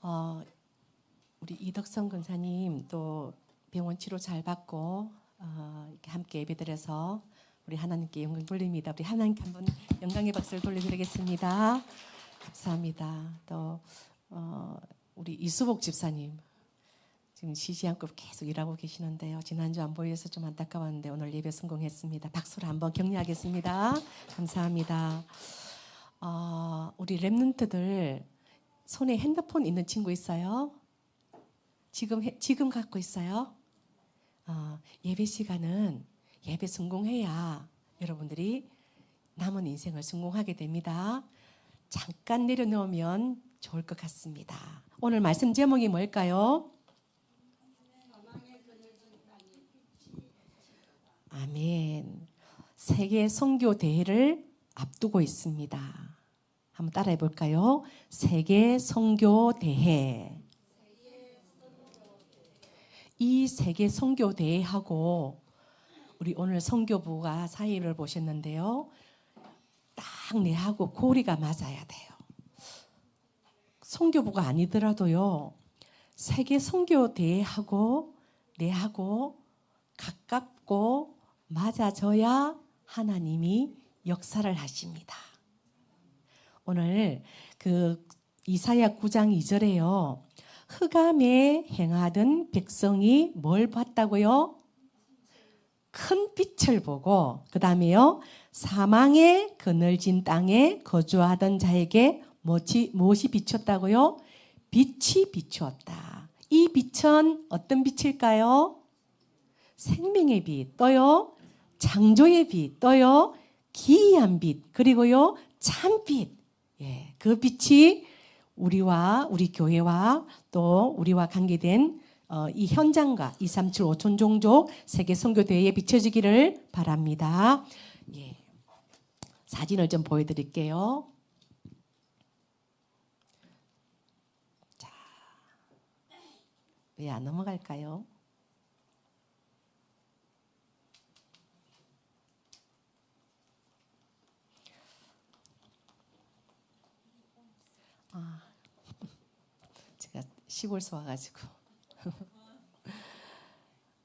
어, 우리 이덕성 권사님 또 병원 치료 잘 받고 이렇게 함께 예배드려서 우리 하나님께 영광 돌립니다. 우리 하나님께 한번 영광의 박수를 돌려드리겠습니다. 감사합니다. 또 우리 이수복 집사님 지금 쉬지 않고 계속 일하고 계시는데요. 지난주 안 보여서 좀 안타까웠는데 오늘 예배 성공했습니다. 박수로 한번 격려하겠습니다. 감사합니다. 우리 랩런트들 손에 핸드폰 있는 친구 있어요? 지금 갖고 있어요? 예배 시간은 예배 성공해야 여러분들이 남은 인생을 성공하게 됩니다. 잠깐 내려놓으면 좋을 것 같습니다. 오늘 말씀 제목이 뭘까요? 아멘. 세계 선교 대회를 앞두고 있습니다. 한번 따라해 볼까요? 세계 선교 대회. 이 세계 선교 대회하고 우리 오늘 선교부가 사이를 보셨는데요. 딱 내하고 고리가 맞아야 돼요. 선교부가 아니더라도요. 세계 선교 대회하고 내하고 가깝고 맞아져야 하나님이 역사를 하십니다. 오늘 그 이사야 9장 2절에요. 흑암에 행하던 백성이 뭘 봤다고요? 큰 빛을 보고 그 다음에요. 사망의 그늘진 땅에 거주하던 자에게 무엇이 비쳤다고요? 빛이 비추었다. 이 빛은 어떤 빛일까요? 생명의 빛, 또요 창조의 빛, 또요 기이한 빛, 그리고요 참빛. 예, 그 빛이 우리와 우리 교회와 또 우리와 관계된 이 현장과 237 5천 종족 세계 선교 대회에 비춰지기를 바랍니다. 예, 사진을 좀 보여드릴게요. 자, 왜 안 넘어갈까요? 제가 시골서 와가지고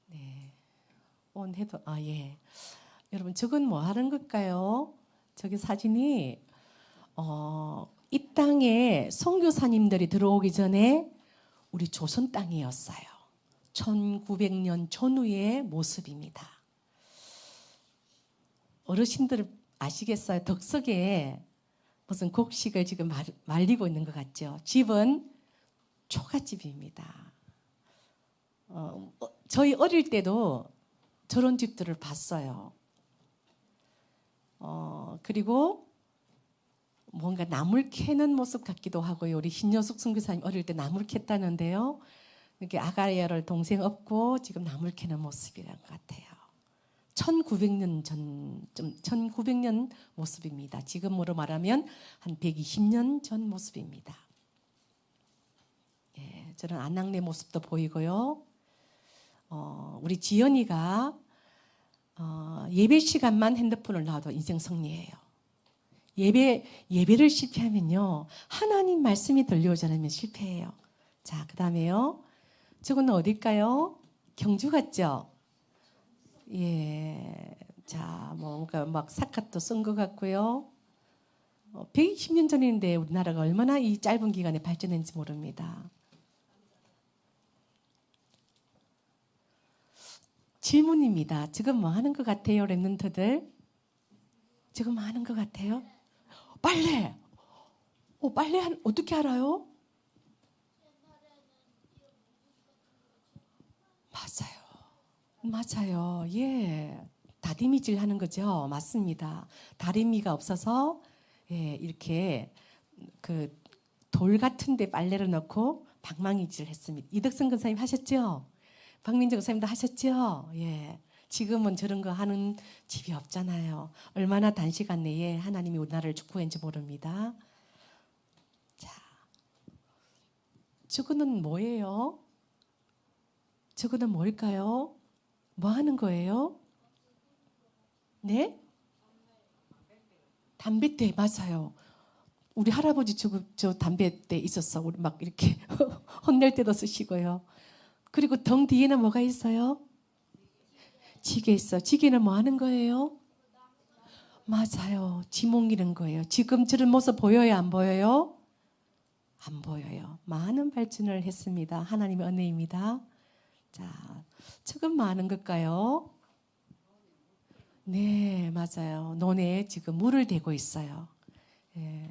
네, 온 해도 예. 여러분 저건 뭐 하는 걸까요? 저기 사진이 이 땅에 선교사님들이 들어오기 전에 우리 조선 땅이었어요. 1900년 전후의 모습입니다. 어르신들 아시겠어요? 덕석에 무슨 곡식을 지금 말리고 있는 것 같죠? 집은 초가집입니다. 저희 어릴 때도 저런 집들을 봤어요. 그리고 뭔가 나물 캐는 모습 같기도 하고요. 우리 신여숙 선교사님 어릴 때 나물 캤다는데요. 이렇게 아가야를 동생 업고 지금 나물 캐는 모습이란 것 같아요. 1900년 전, 1900년 모습입니다. 지금으로 말하면 한 120년 전 모습입니다. 예, 저는 안낙네 모습도 보이고요. 우리 지연이가 예배 시간만 핸드폰을 놔도 인생 승리예요. 예배를 실패하면요. 하나님 말씀이 들려오지 않으면 실패해요. 자, 그 다음에요. 저건 어딜까요? 경주 같죠? 예. 자, 뭔가 막 사카도 쓴 것 같고요. 120년 전인데 우리나라가 얼마나 이 짧은 기간에 발전했는지 모릅니다. 질문입니다. 지금 뭐 하는 것 같아요, 랩런트들? 지금 뭐 하는 것 같아요? 빨래! 빨래 어떻게 알아요? 맞아요. 예. 다리미질 하는 거죠. 맞습니다. 다리미가 없어서 예, 이렇게 그 돌 같은 데 빨래를 넣고 방망이질 했습니다. 이덕성 권사님 하셨죠? 박민정 권사님도 하셨죠? 예. 지금은 저런 거 하는 집이 없잖아요. 얼마나 단시간 내에 하나님이 우리나라를 축복했는지 모릅니다. 자, 저거는 뭐예요? 저거는 뭘까요? 뭐 하는 거예요? 네? 담뱃대 맞아요. 우리 할아버지 저 담배 때 있었어. 우리 막 이렇게 혼낼 때도 쓰시고요. 그리고 등 뒤에는 뭐가 있어요? 지게 있어. 지게는 뭐 하는 거예요? 맞아요. 지몽이는 거예요. 지금 저런 모습 보여요? 안 보여요? 안 보여요. 많은 발전을 했습니다. 하나님의 은혜입니다. 자, 지금 뭐 하는 걸까요? 네, 맞아요. 논에 지금 물을 대고 있어요. 예.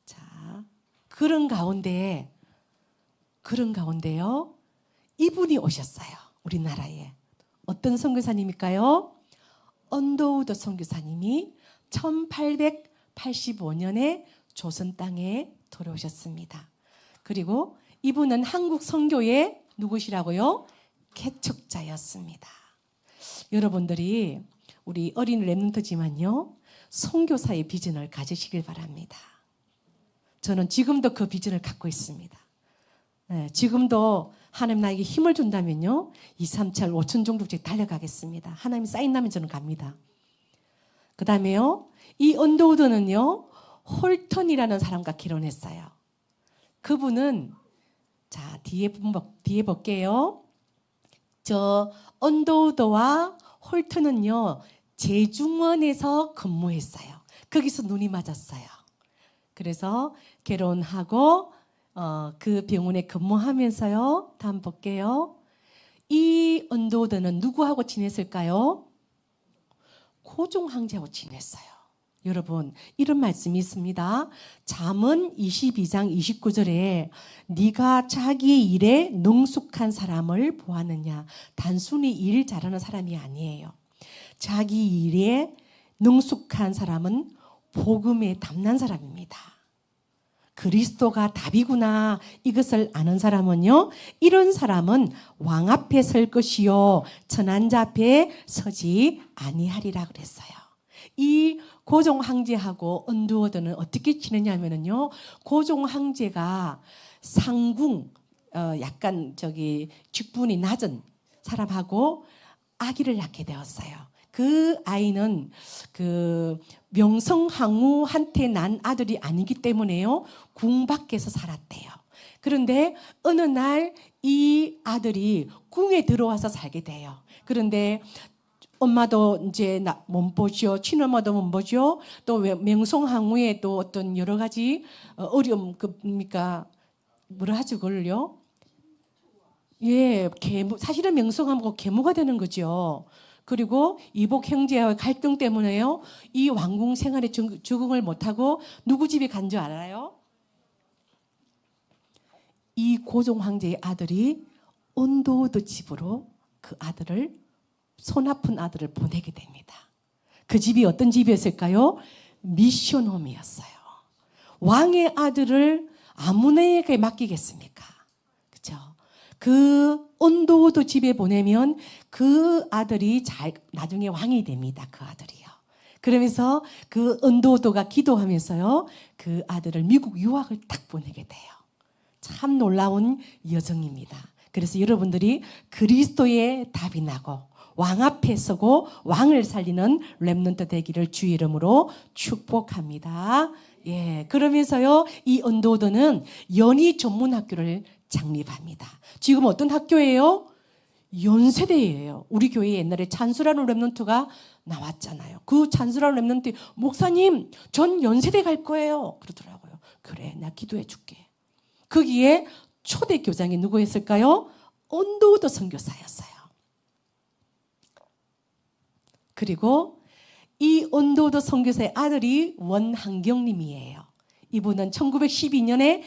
자, 그런 가운데요. 이분이 오셨어요. 우리나라에. 어떤 선교사님일까요? 언더우드 선교사님이 1885년에 조선 땅에 들어오셨습니다. 그리고 이분은 한국 선교의 누구시라고요? 개척자였습니다. 여러분들이 우리 어린 렘넌트지만요, 선교사의 비전을 가지시길 바랍니다. 저는 지금도 그 비전을 갖고 있습니다. 네, 지금도 하나님 나에게 힘을 준다면요, 2, 3차를 5천 종족씩 달려가겠습니다. 하나님 사인 나면 저는 갑니다. 그 다음에요, 이 언더우드는요, 홀턴이라는 사람과 결혼했어요. 그분은, 자, 뒤에 볼게요. 저 언더우드와 홀턴은요, 제중원에서 근무했어요. 거기서 눈이 맞았어요. 그래서 결혼하고 그 병원에 근무하면서요. 다음 볼게요. 이 언더우드는 누구하고 지냈을까요? 고종 황제하고 지냈어요. 여러분, 이런 말씀이 있습니다. 잠언 22장 29절에 네가 자기 일에 능숙한 사람을 보았느냐. 단순히 일 잘하는 사람이 아니에요. 자기 일에 능숙한 사람은 복음에 담난 사람입니다. 그리스도가 답이구나 이것을 아는 사람은요, 이런 사람은 왕 앞에 설 것이요 천한자 앞에 서지 아니하리라 그랬어요. 이 고종 황제하고 언더우드는 어떻게 지내냐면요, 고종 황제가 상궁 약간 직분이 낮은 사람하고 아기를 낳게 되었어요. 그 아이는 그 명성황후한테 난 아들이 아니기 때문에요, 궁 밖에서 살았대요. 그런데 어느 날 이 아들이 궁에 들어와서 살게 돼요. 그런데 엄마도 이제 못 보죠. 친엄마도 못 보죠. 또 명성황후의 또 어떤 여러 가지 어려움, 그러니까 뭐라 하죠, 그걸요? 예, 사실은 명성황후가 계모가 되는 거죠. 그리고 이복 형제와의 갈등 때문에요, 이 왕궁 생활에 적응을 못하고 누구 집에 간 줄 알아요? 이 고종 황제의 아들이 언더우드 집으로 그 아들을, 손 아픈 아들을 보내게 됩니다. 그 집이 어떤 집이었을까요? 미션홈이었어요. 왕의 아들을 아무나에게 맡기겠습니까? 그렇죠? 그 언더우드 집에 보내면 그 아들이 나중에 왕이 됩니다. 그 아들이요. 그러면서 그 언더우드가 기도하면서요, 그 아들을 미국 유학을 딱 보내게 돼요. 참 놀라운 여정입니다. 그래서 여러분들이 그리스도의 답이 나고 왕 앞에 서고 왕을 살리는 렘넌트 되기를 주의 이름으로 축복합니다. 예, 그러면서요, 이 언더우드는 연희 전문 학교를 창립합니다. 지금 어떤 학교예요? 연세대예요. 우리 교회에 옛날에 찬수라는 렘넌트가 나왔잖아요. 그 찬수라는 렘넌트, 목사님, 전 연세대 갈 거예요. 그러더라고요. 그래, 나 기도해 줄게. 거기에 초대 교장이 누구였을까요? 언더우드 선교사였어요. 그리고 이 언더우드 선교사의 아들이 원한경님이에요. 이분은 1912년에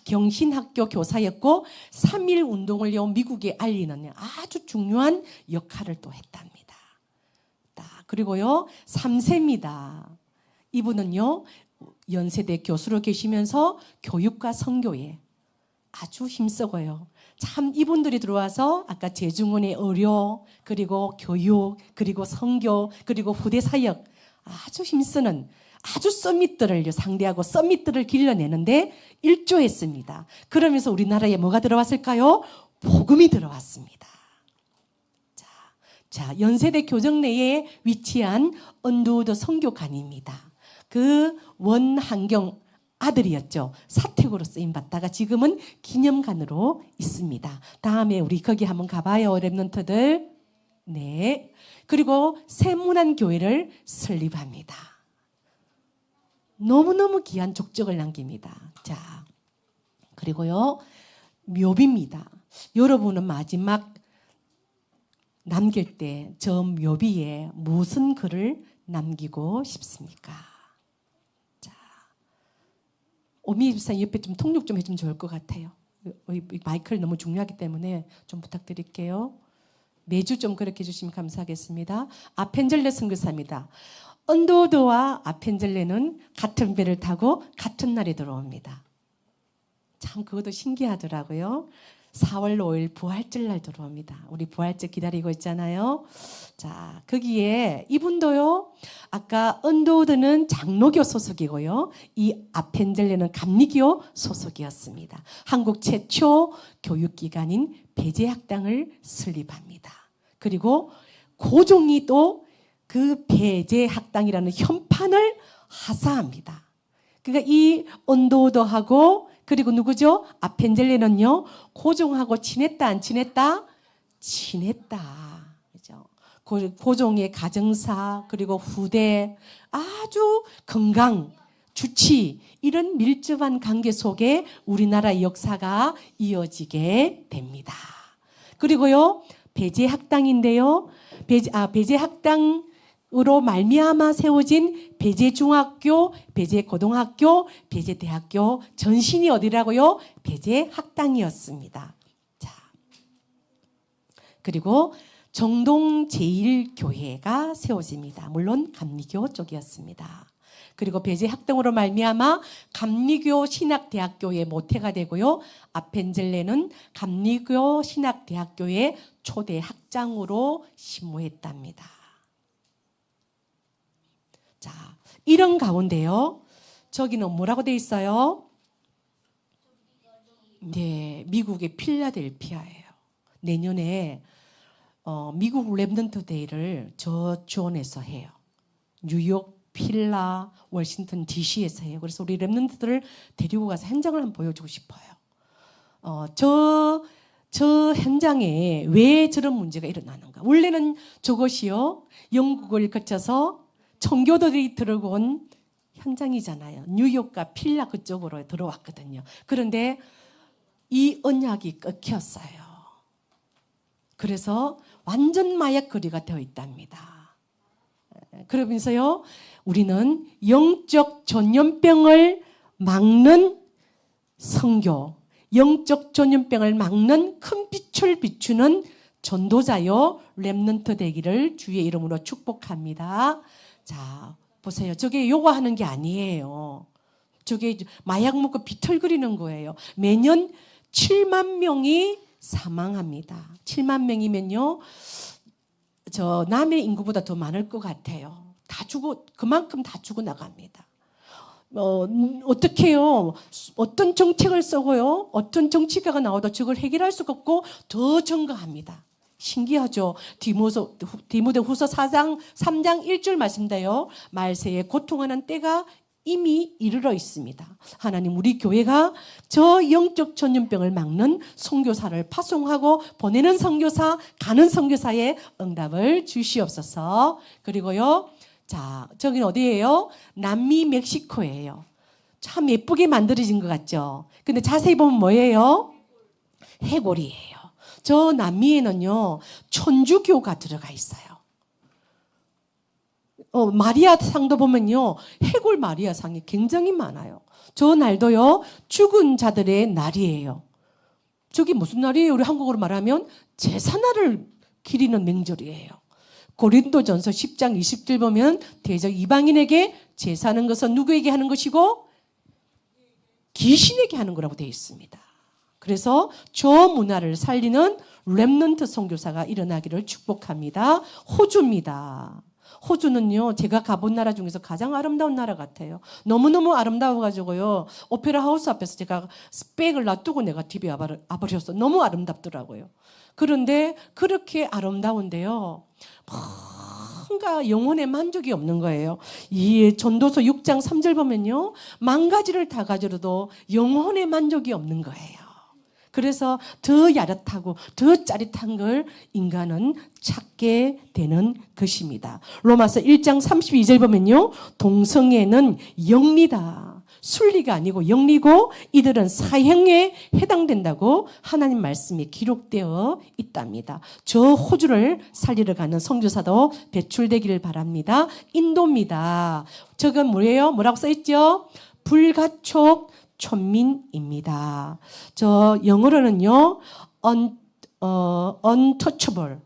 경신학교 교사였고 3.1 운동을 미국에 알리는 아주 중요한 역할을 또 했답니다. 그리고요, 3세입니다. 이분은요, 연세대 교수로 계시면서 교육과 선교에 아주 힘쓰고요. 참 이분들이 들어와서 아까 재중원의 의료, 그리고 교육, 그리고 선교, 그리고 후대 사역 아주 힘쓰는 아주 썸밋들을 상대하고 썸밋들을 길러내는데 일조했습니다. 그러면서 우리나라에 뭐가 들어왔을까요? 복음이 들어왔습니다. 자, 연세대 교정 내에 위치한 언더우드 선교관입니다. 그 원한경 아들이었죠. 사택으로 쓰임받다가 지금은 기념관으로 있습니다. 다음에 우리 거기 한번 가봐요, 랩런트들. 네. 그리고 세문안 교회를 설립합니다. 너무너무 귀한 족적을 남깁니다. 자, 그리고요, 묘비입니다. 여러분은 마지막 남길 때 저 묘비에 무슨 글을 남기고 싶습니까? 자, 오미 집사님 옆에 좀 통역 좀 해주면 좋을 것 같아요. 마이크를 너무 중요하기 때문에 좀 부탁드릴게요. 매주 좀 그렇게 해주시면 감사하겠습니다. 아펜젤레 선교사입니다. 언더우드와 아펜젤레는 같은 배를 타고 같은 날에 들어옵니다. 참 그것도 신기하더라고요. 4월 5일 부활절 날 들어옵니다. 우리 부활절 기다리고 있잖아요. 자, 거기에 이분도요, 아까 언더우드는 장로교 소속이고요, 이 아펜젤레는 감리교 소속이었습니다. 한국 최초 교육기관인 배제학당을 설립합니다. 그리고 고종이 또 그 배제학당이라는 현판을 하사합니다. 그러니까 이 언더우드하고 그리고 누구죠? 아펜젤레는요, 고종하고 친했다, 안 친했다? 친했다. 그죠? 고종의 가정사, 그리고 후대, 아주 건강, 주치, 이런 밀접한 관계 속에 우리나라의 역사가 이어지게 됩니다. 그리고요, 배제학당인데요, 배제학당으로 말미암아 세워진 배제중학교, 배제고등학교, 배제대학교 전신이 어디라고요? 배제학당이었습니다. 자, 그리고 정동 제1교회가 세워집니다. 물론 감리교 쪽이었습니다. 그리고 배제학당으로 말미암아 감리교 신학대학교의 모태가 되고요, 아펜젤레는 감리교 신학대학교의 초대 학장으로 심무했답니다. 자, 이런 가운데요, 저기는 뭐라고 돼 있어요? 네, 미국의 필라델피아예요. 내년에 미국 랩넌트 데이를 저 존에서 해요. 뉴욕, 필라, 워싱턴 DC에서 해요. 그래서 우리 랩넌트들을 데리고 가서 현장을 한번 보여주고 싶어요. 저 현장에 왜 저런 문제가 일어나는가? 원래는 저것이요, 영국을 거쳐서 청교도들이 들어온 현장이잖아요. 뉴욕과 필라 그쪽으로 들어왔거든요. 그런데 이 언약이 끊겼어요. 그래서 완전 마약거리가 되어 있답니다. 그러면서요, 우리는 영적 전염병을 막는 선교, 영적 전염병을 막는 큰 빛을 비추는 전도자요, 랩넌트 되기를 주의 이름으로 축복합니다. 자, 보세요. 저게 요구하는 게 아니에요. 저게 마약 먹고 비틀거리는 거예요. 매년 7만 명이 사망합니다. 7만 명이면요, 저 남의 인구보다 더 많을 것 같아요. 다 죽어, 그만큼 다 죽어 나갑니다. 어떻게 해요? 어떤 정책을 쓰고요, 어떤 정치가가 나와도 저걸 해결할 수가 없고 더 증가합니다. 신기하죠? 디모데후서 3장 1절 말씀인데요, 말세에 고통하는 때가 이미 이르러 있습니다. 하나님, 우리 교회가 저 영적 전염병을 막는 선교사를 파송하고 보내는 선교사, 가는 선교사의 응답을 주시옵소서. 그리고요, 자, 저기는 어디예요? 남미 멕시코예요. 참 예쁘게 만들어진 것 같죠? 근데 자세히 보면 뭐예요? 해골이에요. 저 남미에는요, 천주교가 들어가 있어요. 마리아 상도 보면요, 해골 마리아 상이 굉장히 많아요. 저 날도요, 죽은 자들의 날이에요. 저게 무슨 날이에요? 우리 한국어로 말하면 제사날을 기리는 명절이에요. 고린도전서 10장 20절 보면 대적 이방인에게 제사하는 것은 누구에게 하는 것이고 귀신에게 하는 거라고 되어 있습니다. 그래서 저 문화를 살리는 랩넌트 선교사가 일어나기를 축복합니다. 호주입니다. 호주는요, 제가 가본 나라 중에서 가장 아름다운 나라 같아요. 너무너무 아름다워가지고요, 오페라 하우스 앞에서 제가 백을 놔두고 내가 집에 와버렸어. 너무 아름답더라고요. 그런데 그렇게 아름다운데요, 뭔가 영혼의 만족이 없는 거예요. 이 전도서 6장 3절 보면요. 만 가지를 다 가져도 영혼의 만족이 없는 거예요. 그래서 더 야릇하고 더 짜릿한 걸 인간은 찾게 되는 것입니다. 로마서 1장 32절 보면요. 동성애는 영리다. 순리가 아니고 영리고 이들은 사형에 해당된다고 하나님 말씀이 기록되어 있답니다. 저 호주를 살리러 가는 선교사도 배출되기를 바랍니다. 인도입니다. 저건 뭐예요? 뭐라고 써있죠? 불가촉 촌민입니다. 저 영어로는요, untouchable.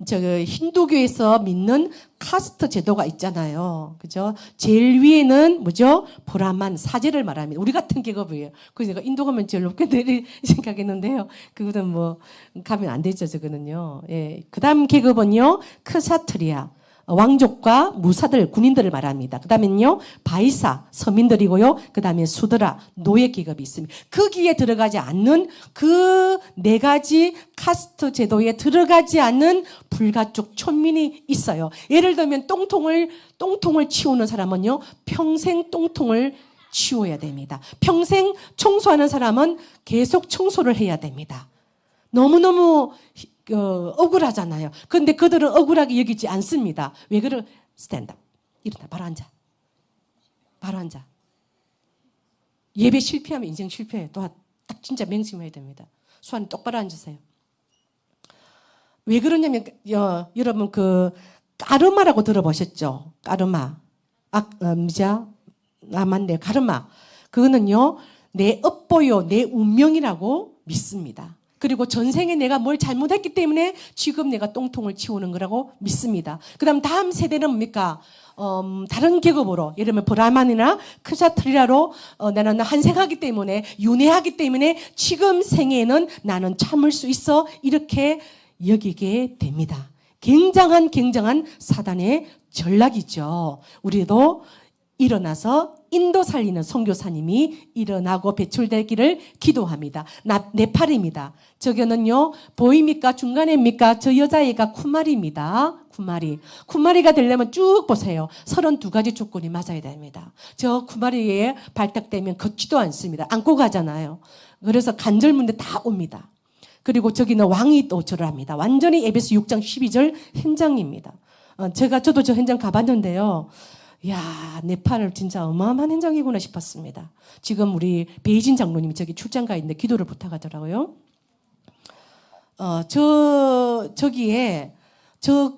저 힌두교에서 믿는 카스트 제도가 있잖아요. 그죠? 제일 위에는 뭐죠? 브라만, 사제를 말합니다. 우리 같은 계급이에요. 그래서 제가 인도 가면 제일 높게 내릴 생각했는데요. 그거는 뭐, 가면 안 되죠, 저거는요. 예. 그 다음 계급은요, 크사트리아. 왕족과 무사들, 군인들을 말합니다. 그 다음에는요, 바이사, 서민들이고요. 그 다음에 수드라, 노예 계급이 있습니다. 거기에 들어가지 않는 그 네 가지 카스트 제도에 들어가지 않는 불가촉 촌민이 있어요. 예를 들면 똥통을 치우는 사람은요, 평생 똥통을 치워야 됩니다. 평생 청소하는 사람은 계속 청소를 해야 됩니다. 너무너무 억울하잖아요. 그런데 그들은 억울하게 여기지 않습니다. 왜 그래? 스탠드업. 일어나. 바로 앉아. 바로 앉아. 예배 실패하면 인생 실패해. 또 딱 진짜 맹심해야 됩니다. 수완이 똑바로 앉으세요. 왜 그러냐면 여러분 까르마라고 들어보셨죠? 까르마. 맞네요. 까르마. 그거는요. 내 업보요. 내 운명이라고 믿습니다. 그리고 전생에 내가 뭘 잘못했기 때문에 지금 내가 똥통을 치우는 거라고 믿습니다. 그 다음 세대는 뭡니까? 다른 계급으로, 예를 들면 브라만이나 크샤트리라로 나는 한생하기 때문에, 윤회하기 때문에 지금 생에는 나는 참을 수 있어. 이렇게 여기게 됩니다. 굉장한 사단의 전략이죠. 우리도 일어나서 인도 살리는 선교사님이 일어나고 배출되기를 기도합니다. 네팔입니다. 저기는요, 보입니까? 중간에입니까? 저 여자애가 쿠마리입니다. 쿠마리가 되려면 쭉 보세요. 32가지 조건이 맞아야 됩니다. 저 쿠마리에 발탁되면 걷지도 않습니다. 안고 가잖아요. 그래서 간절문데 다 옵니다. 그리고 저기는 왕이 또 절을 합니다. 완전히 에베소 6장 12절 현장입니다. 저도 저 현장 가봤는데요. 야, 네팔을 진짜 어마어마한 현장이구나 싶었습니다. 지금 우리 베이진 장로님이 저기 출장 가 있는데 기도를 부탁하더라고요. 저기에 저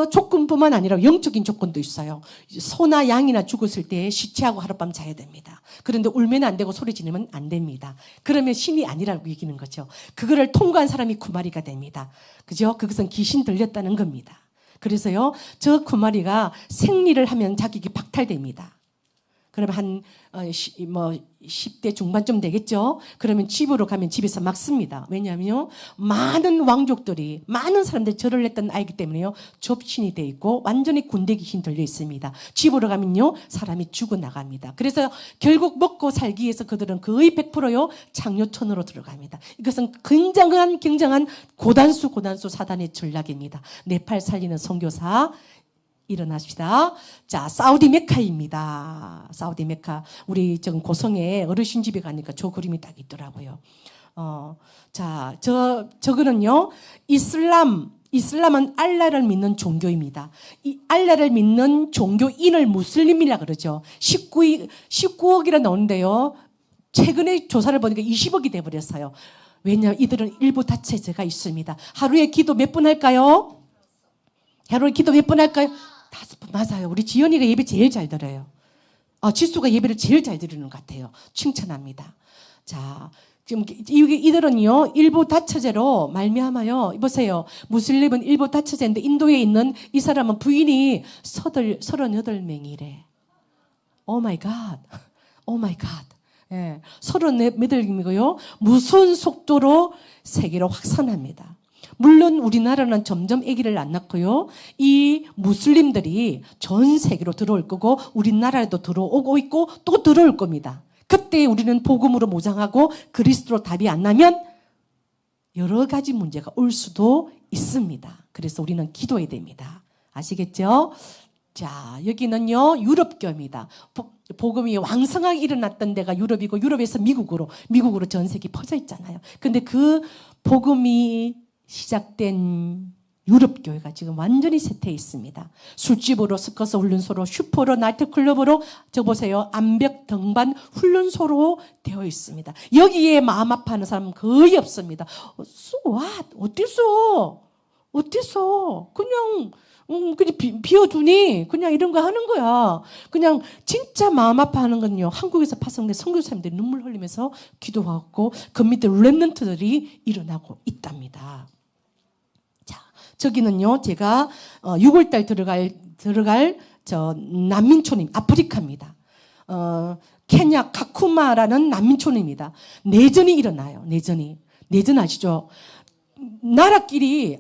조건뿐만 아니라 영적인 조건도 있어요. 소나 양이나 죽었을 때 시체하고 하룻밤 자야 됩니다. 그런데 울면 안 되고 소리 지르면 안 됩니다. 그러면 신이 아니라고 이기는 거죠. 그거를 통과한 사람이 구마리가 됩니다. 그죠? 그것은 귀신 들렸다는 겁니다. 그래서요, 저 구마리가 생리를 하면 자격이 박탈됩니다. 그러면 10대 중반쯤 되겠죠? 그러면 집으로 가면 집에서 막 씁니다. 왜냐하면요, 많은 왕족들이, 많은 사람들이 절을 했던 아이기 때문에요, 접신이 돼 있고, 완전히 군대 귀신 들려 있습니다. 집으로 가면요, 사람이 죽어나갑니다. 그래서 결국 먹고 살기 위해서 그들은 거의 100%요, 장료촌으로 들어갑니다. 이것은 굉장한 고단수 사단의 전략입니다. 네팔 살리는 선교사, 일어나십시다. 자, 사우디 메카입니다. 사우디 메카. 우리 지금 고성에 어르신 집에 가니까 저 그림이 딱 있더라고요. 자, 저거는요, 이슬람은 알라를 믿는 종교입니다. 이 알라를 믿는 종교인을 무슬림이라 그러죠. 19억이라 나오는데요. 최근에 조사를 보니까 20억이 돼버렸어요. 왜냐하면 이들은 일부 다체제가 있습니다. 하루에 기도 몇 분 할까요? 하루에 기도 몇 분 할까요? 5분. 맞아요. 우리 지연이가 예배 제일 잘 들어요. 지수가 예배를 제일 잘 드리는 것 같아요. 칭찬합니다. 자, 지금 이들은요, 일부 다처제로 말미암아요. 보세요. 무슬림은 일부 다처제인데 인도에 있는 이 사람은 부인이 38명이래. 오 마이 갓. 오 마이 갓. 예. 38명이고요. 무서운 속도로 세계로 확산합니다. 물론 우리나라는 점점 아기를 안 낳고요. 이 무슬림들이 전 세계로 들어올 거고 우리나라에도 들어오고 있고 또 들어올 겁니다. 그때 우리는 복음으로 모장하고 그리스도로 답이 안 나면 여러 가지 문제가 올 수도 있습니다. 그래서 우리는 기도해야 됩니다. 아시겠죠? 자, 여기는요, 유럽교입니다. 복음이 왕성하게 일어났던 데가 유럽이고, 유럽에서 미국으로 전 세계 퍼져 있잖아요. 근데 그 복음이 시작된 유럽교회가 지금 완전히 쇠퇴해 있습니다. 술집으로, 스커스 훈련소로, 슈퍼로, 나이트클럽으로, 저 보세요. 암벽 등반 훈련소로 되어 있습니다. 여기에 마음 아파하는 사람은 거의 없습니다. So what? 어때서? 그냥 비워두니? 그냥 이런 거 하는 거야. 그냥 진짜 마음 아파하는 건요. 한국에서 파송된 선교사님들이 눈물 흘리면서 기도하고 그 밑에 렘넌트들이 일어나고 있답니다. 자, 저기는요. 제가 6월달 들어갈 저 난민촌임 아프리카입니다. 케냐 카쿠마라는 난민촌입니다. 내전이 일어나요. 내전 아시죠?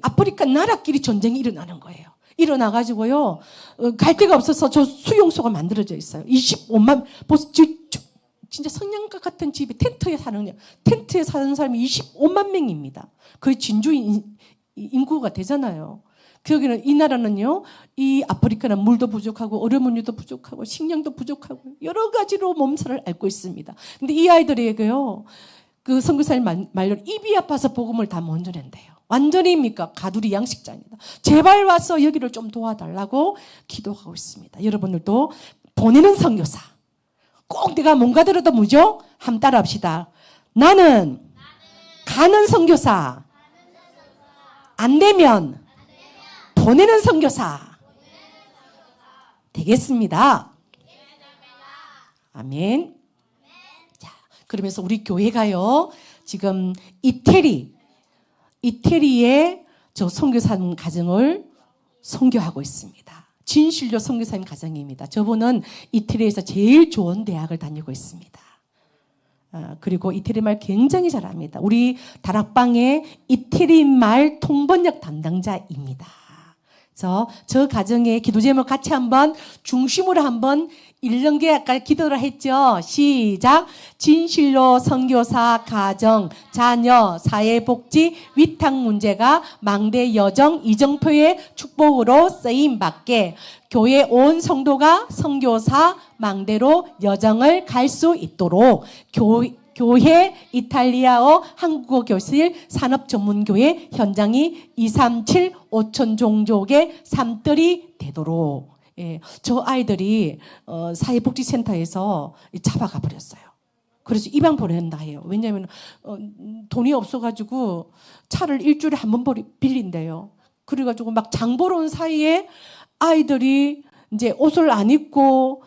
아프리카 나라끼리 전쟁이 일어나는 거예요. 일어나가지고요, 갈 데가 없어서 저 수용소가 만들어져 있어요. 25만, 진짜 성냥갑 같은 집에 텐트에 사는 사람이 25만 명입니다. 거의 진주 인구가 되잖아요. 거기는, 이 나라는요, 이 아프리카는 물도 부족하고, 얼음우유도 부족하고, 식량도 부족하고, 여러 가지로 몸살을 앓고 있습니다. 근데 이 아이들에게요, 그 선교사님 말로 입이 아파서 복음을 다 못 전한대요. 완전히입니까? 가두리 양식장입니다. 제발 와서 여기를 좀 도와달라고 기도하고 있습니다. 여러분들도 보내는 선교사. 꼭 내가 뭔가 들어도 무죠? 한번 따라합시다. 나는 가는 선교사. 안 되면 보내는 선교사. 되겠습니다. 아멘. 자, 그러면서 우리 교회가요, 지금 이태리의 저 선교사님 가정을 선교하고 있습니다. 진실로 선교사님 가정입니다. 저분은 이태리에서 제일 좋은 대학을 다니고 있습니다. 그리고 이태리 말 굉장히 잘합니다. 우리 다락방의 이태리 말 통번역 담당자입니다. 그래서 저 가정의 기도 제목 같이 한번 중심으로 한번 읽는 게 아까 기도를 했죠. 시작. 진실로 선교사 가정 자녀 사회복지 위탁 문제가 망대 여정 이정표의 축복으로 쓰임 받게 교회 온 성도가 선교사 망대로 여정을 갈 수 있도록 교회 이탈리아어 한국어 교실 산업전문교회 현장이 237 5천 종족의 삶들이 되도록. 예, 저 아이들이 사회복지센터에서 잡아가 버렸어요. 그래서 입양 보낸다 해요. 왜냐하면 돈이 없어가지고 차를 일주일에 한 번 빌린대요. 그래가지고 막 장 보러 온 사이에 아이들이 이제 옷을 안 입고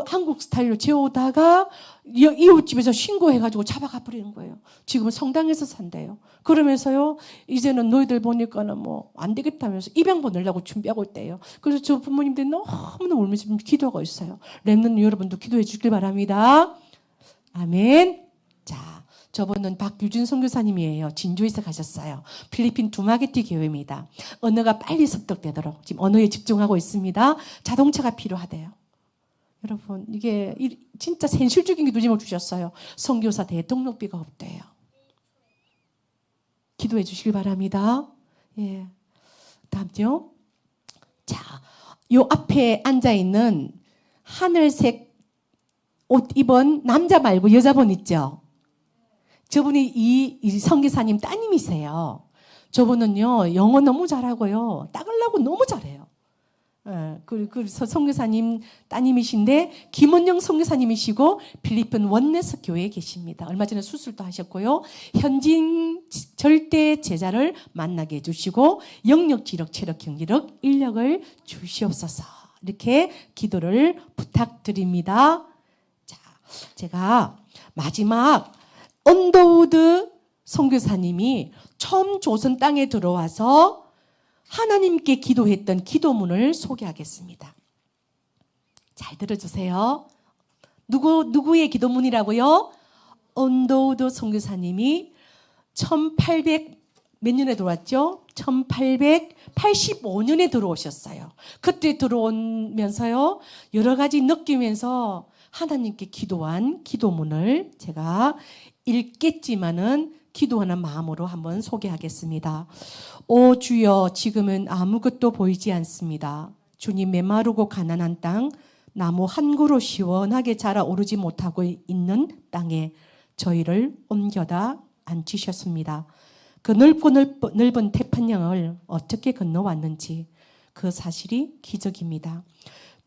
한국 스타일로 재우다가 이웃집에서 신고해가지고 잡아가 버리는 거예요. 지금은 성당에서 산대요. 그러면서요, 이제는 너희들 보니까는 뭐 안 되겠다면서 입양 보내려고 준비하고 있대요. 그래서 저 부모님들이 너무너무 울면서 기도하고 있어요. 렘넌트 여러분도 기도해 주길 바랍니다. 아멘. 자, 저분은 박유진 선교사님이에요. 진주에서 가셨어요. 필리핀 두마게티 교회입니다. 언어가 빨리 습득되도록 지금 언어에 집중하고 있습니다. 자동차가 필요하대요. 여러분, 이게 진짜 현실적인 기도 제목을 주셨어요. 선교사 대통령비가 없대요. 기도해 주시길 바랍니다. 예. 다음요. 자, 요 앞에 앉아 있는 하늘색 옷 입은 남자 말고 여자분 있죠? 저분이 이 선교사님 따님이세요. 저분은요, 영어 너무 잘하고요. 따글라고 너무 잘해요. 그래서 선교사님 따님이신데 김원영 선교사님이시고 필리핀 원네스 교회에 계십니다. 얼마 전에 수술도 하셨고요. 현진 절대 제자를 만나게 해주시고 영역, 지력, 체력, 경제력, 인력을 주시옵소서. 이렇게 기도를 부탁드립니다. 자, 제가 마지막 언더우드 선교사님이 처음 조선 땅에 들어와서 하나님께 기도했던 기도문을 소개하겠습니다. 잘 들어주세요. 누구의 기도문이라고요? 언더우드 선교사님이 1800 몇 년에 들어왔죠? 1885년에 들어오셨어요. 그때 들어오면서요, 여러 가지 느끼면서 하나님께 기도한 기도문을 제가 읽겠지만은 기도하는 마음으로 한번 소개하겠습니다. 오 주여, 지금은 아무것도 보이지 않습니다. 주님, 메마르고 가난한 땅, 나무 한 그루 시원하게 자라오르지 못하고 있는 땅에 저희를 옮겨다 앉히셨습니다. 그 넓고 넓은 태평양을 어떻게 건너왔는지 그 사실이 기적입니다.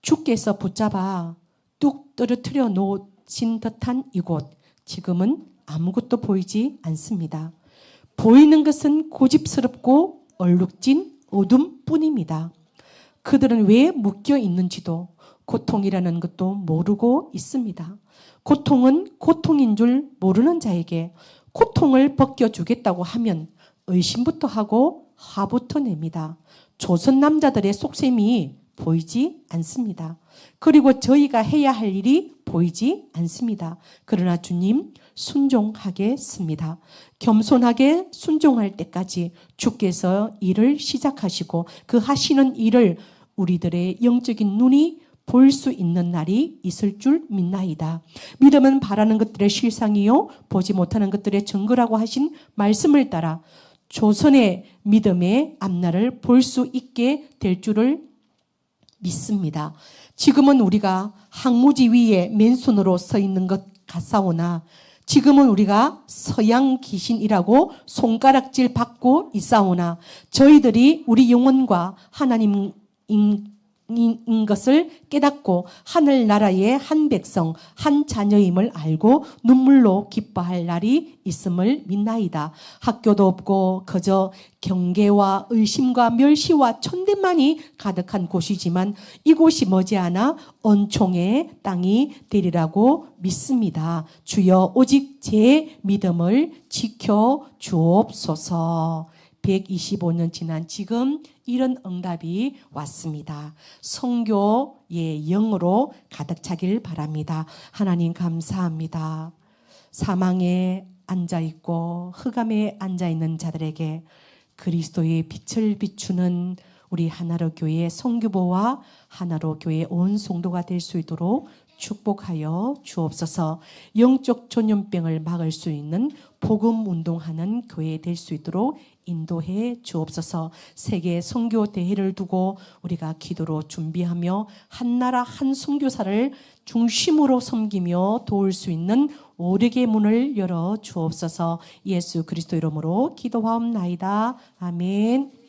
주께서 붙잡아 뚝 떨어뜨려 놓으신 듯한 이곳, 지금은 아무것도 보이지 않습니다. 보이는 것은 고집스럽고 얼룩진 어둠뿐입니다. 그들은 왜 묶여 있는지도 고통이라는 것도 모르고 있습니다. 고통은 고통인 줄 모르는 자에게 고통을 벗겨주겠다고 하면 의심부터 하고 화부터 냅니다. 조선 남자들의 속셈이 보이지 않습니다. 그리고 저희가 해야 할 일이 보이지 않습니다. 그러나 주님, 순종하겠습니다. 겸손하게 순종할 때까지 주께서 일을 시작하시고 그 하시는 일을 우리들의 영적인 눈이 볼 수 있는 날이 있을 줄 믿나이다. 믿음은 바라는 것들의 실상이요 보지 못하는 것들의 증거라고 하신 말씀을 따라 조선의 믿음의 앞날을 볼 수 있게 될 줄을 믿습니다. 지금은 우리가 항무지 위에 맨손으로 서 있는 것 같사오나 지금은 우리가 서양 귀신이라고 손가락질 받고 있사오나 저희들이 우리 영혼과 하나님인 것을 깨닫고 하늘나라의 한 백성, 한 자녀임을 알고 눈물로 기뻐할 날이 있음을 믿나이다. 학교도 없고 그저 경계와 의심과 멸시와 천대만이 가득한 곳이지만 이곳이 머지않아 은총의 땅이 되리라고 믿습니다. 주여, 오직 제 믿음을 지켜 주옵소서. 125년 지난 지금 이런 응답이 왔습니다. 선교의 영으로 가득 차길 바랍니다. 하나님 감사합니다. 사망에 앉아있고 흑암에 앉아있는 자들에게 그리스도의 빛을 비추는 우리 하나로 교회의 선교부와 하나로 교회의 온 성도가 될 수 있도록 축복하여 주옵소서. 영적 전염병을 막을 수 있는 복음 운동하는 교회 될 수 있도록 인도해 주옵소서. 세계 선교 대회를 두고 우리가 기도로 준비하며 한 나라 한 선교사를 중심으로 섬기며 도울 수 있는 오력의 문을 열어 주옵소서. 예수 그리스도 이름으로 기도하옵나이다. 아멘.